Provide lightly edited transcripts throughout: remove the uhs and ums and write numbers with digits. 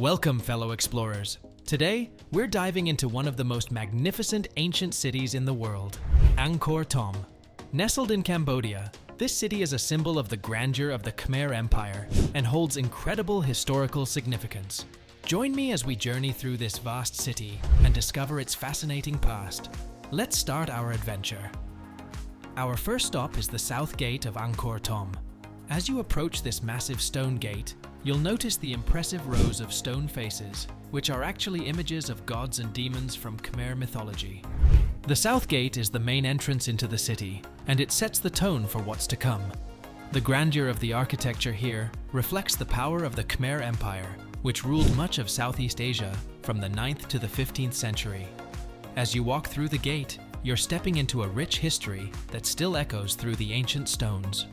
Welcome, fellow explorers. Today, we're diving into one of the most magnificent ancient cities in the world, Angkor Thom. Nestled in Cambodia, this city is a symbol of the grandeur of the Khmer Empire and holds incredible historical significance. Join me as we journey through this vast city and discover its fascinating past. Let's start our adventure. Our first stop is the south gate of Angkor Thom. As you approach this massive stone gate, you'll notice the impressive rows of stone faces, which are actually images of gods and demons from Khmer mythology. The south gate is the main entrance into the city, and it sets the tone for what's to come. The grandeur of the architecture here reflects the power of the Khmer Empire, which ruled much of Southeast Asia from the 9th to the 15th century. As you walk through the gate, you're stepping into a rich history that still echoes through the ancient stones.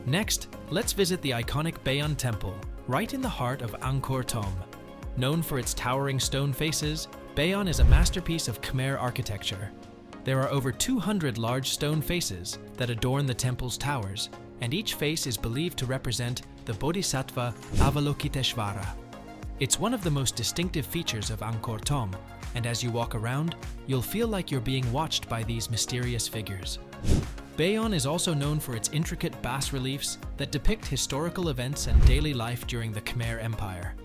Next, let's visit the iconic Bayon Temple, right in the heart of Angkor Thom. Known for its towering stone faces, Bayon is a masterpiece of Khmer architecture. There are over 200 large stone faces that adorn the temple's towers, and each face is believed to represent the Bodhisattva Avalokiteshvara. It's one of the most distinctive features of Angkor Thom, and as you walk around, you'll feel like you're being watched by these mysterious figures. Bayon is also known for its intricate bas-reliefs that depict historical events and daily life during the Khmer Empire.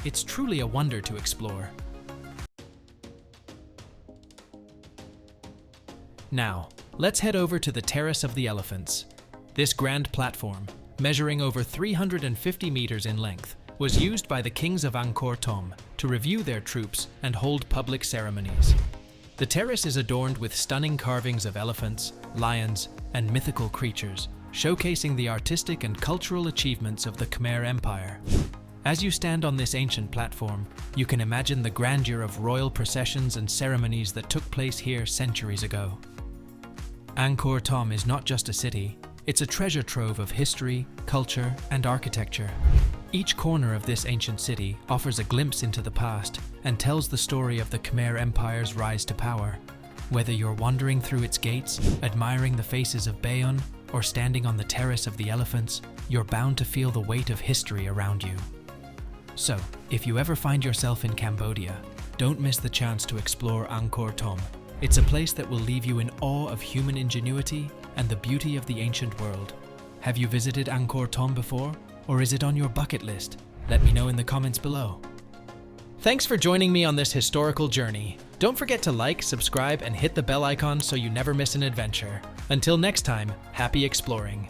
It's truly a wonder to explore. Now, let's head over to the Terrace of the Elephants. This grand platform, measuring over 350 meters in length, was used by the kings of Angkor Thom to review their troops and hold public ceremonies. The terrace is adorned with stunning carvings of elephants, lions, and mythical creatures, showcasing the artistic and cultural achievements of the Khmer Empire. As you stand on this ancient platform, you can imagine the grandeur of royal processions and ceremonies that took place here centuries ago. Angkor Thom is not just a city, it's a treasure trove of history, culture, and architecture. Each corner of this ancient city offers a glimpse into the past and tells the story of the Khmer Empire's rise to power. Whether you're wandering through its gates, admiring the faces of Bayon, or standing on the Terrace of the Elephants, you're bound to feel the weight of history around you. So, if you ever find yourself in Cambodia, don't miss the chance to explore Angkor Thom. It's a place that will leave you in awe of human ingenuity and the beauty of the ancient world. Have you visited Angkor Thom before? Or is it on your bucket list? Let me know in the comments below. Thanks for joining me on this historical journey. Don't forget to like, subscribe, and hit the bell icon so you never miss an adventure. Until next time, happy exploring.